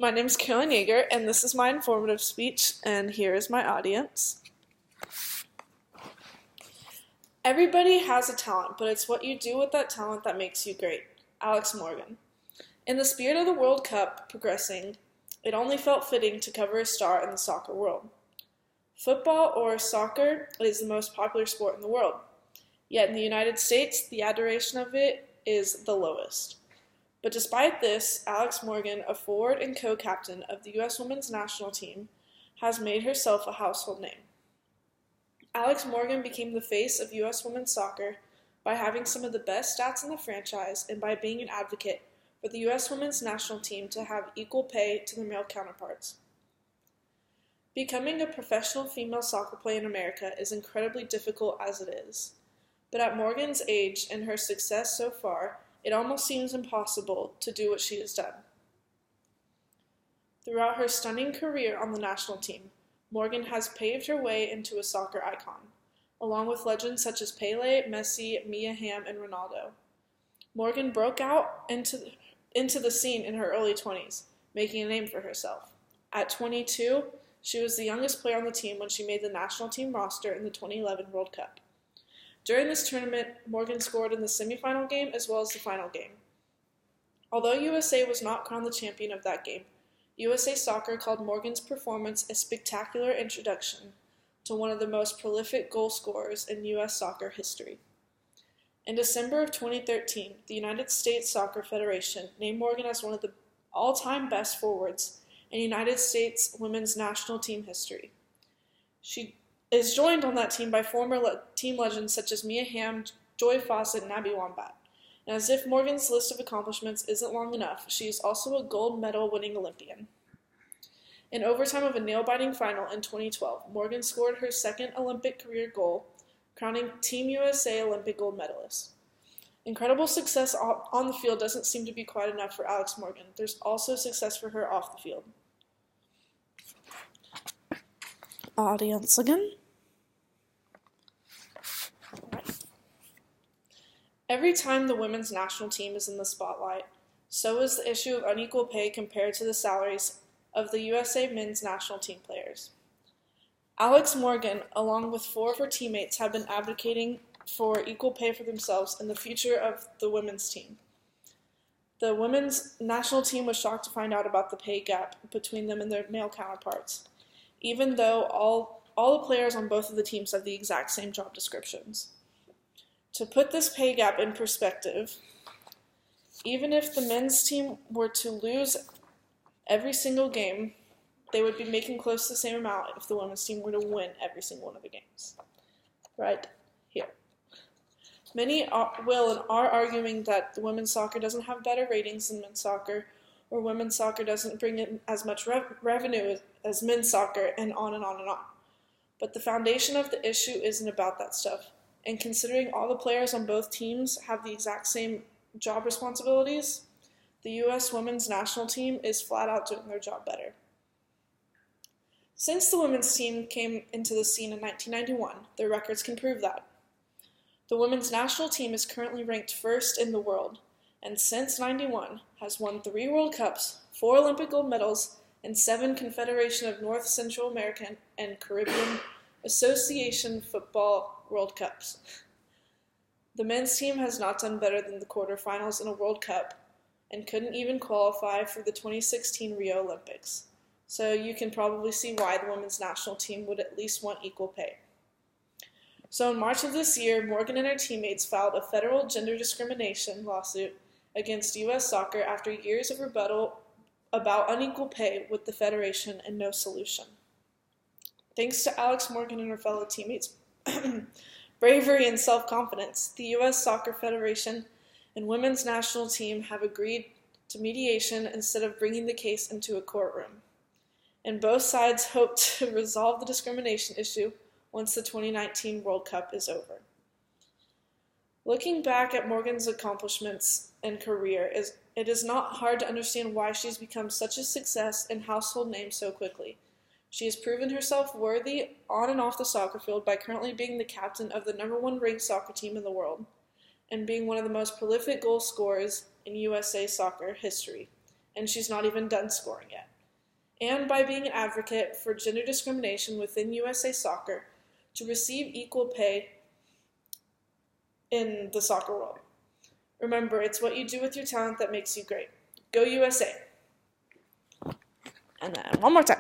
My name is Caroline Yeager, and this is my informative speech, and here is my audience. Everybody has a talent, but it's what you do with that talent that makes you great. Alex Morgan. In the spirit of the World Cup progressing, it only felt fitting to cover a star in the soccer world. Football, or soccer, is the most popular sport in the world. Yet in the United States, the adoration of it is the lowest. But despite this, Alex Morgan, a forward and co-captain of the U.S. women's national team, has made herself a household name. Alex Morgan became the face of U.S. women's soccer by having some of the best stats in the franchise and by being an advocate for the U.S. women's national team to have equal pay to their male counterparts. Becoming a professional female soccer player in America is incredibly difficult as it is. But at Morgan's age and her success so far, it almost seems impossible to do what she has done. Throughout her stunning career on the national team, Morgan has paved her way into a soccer icon, along with legends such as Pele, Messi, Mia Hamm, and Ronaldo. Morgan broke out into the scene in her early 20s, making a name for herself. At 22, she was the youngest player on the team when she made the national team roster in the 2011 World Cup. During this tournament, Morgan scored in the semifinal game as well as the final game. Although USA was not crowned the champion of that game, USA Soccer called Morgan's performance a spectacular introduction to one of the most prolific goal scorers in U.S. soccer history. In December of 2013, the United States Soccer Federation named Morgan as one of the all-time best forwards in United States women's national team history. She is joined on that team by former team legends such as Mia Hamm, Joy Fawcett, and Abby Wambach. And as if Morgan's list of accomplishments isn't long enough, she is also a gold medal winning Olympian. In overtime of a nail-biting final in 2012, Morgan scored her second Olympic career goal, crowning Team USA Olympic gold medalist. Incredible success on the field doesn't seem to be quite enough for Alex Morgan. There's also success for her off the field. Audience again. Every time the women's national team is in the spotlight, so is the issue of unequal pay compared to the salaries of the USA men's national team players. Alex Morgan, along with 4 of her teammates, have been advocating for equal pay for themselves and the future of the women's team. The women's national team was shocked to find out about the pay gap between them and their male counterparts, even though all the players on both of the teams have the exact same job descriptions. To put this pay gap in perspective, even if the men's team were to lose every single game, they would be making close to the same amount if the women's team were to win every single one of the games. Right here. Many will and are arguing that the women's soccer doesn't have better ratings than men's soccer, or women's soccer doesn't bring in as much revenue as men's soccer, and on and on and on. But the foundation of the issue isn't about that stuff. And considering all the players on both teams have the exact same job responsibilities, the U.S. women's national team is flat out doing their job better. Since the women's team came into the scene in 1991, their records can prove that. The women's national team is currently ranked first in the world, and since '91 has won 3 World Cups, 4 Olympic gold medals, and 7 Confederation of North Central American and Caribbean Association Football World Cups. The men's team has not done better than the quarterfinals in a World Cup and couldn't even qualify for the 2016 Rio Olympics. So you can probably see why the women's national team would at least want equal pay. So in March of this year, Morgan and her teammates filed a federal gender discrimination lawsuit against U.S. Soccer after years of rebuttal about unequal pay with the federation and no solution. Thanks to Alex Morgan and her fellow teammates' bravery and self-confidence, the U.S. Soccer Federation and women's national team have agreed to mediation instead of bringing the case into a courtroom. And both sides hope to resolve the discrimination issue once the 2019 World Cup is over. Looking back at Morgan's accomplishments and career, it is not hard to understand why she's become such a success and household name so quickly. She has proven herself worthy on and off the soccer field by currently being the captain of the #1 ranked soccer team in the world and being one of the most prolific goal scorers in USA soccer history. And she's not even done scoring yet. and by being an advocate for gender discrimination within USA Soccer to receive equal pay in the soccer world. Remember, it's what you do with your talent that makes you great. Go USA! And then one more time.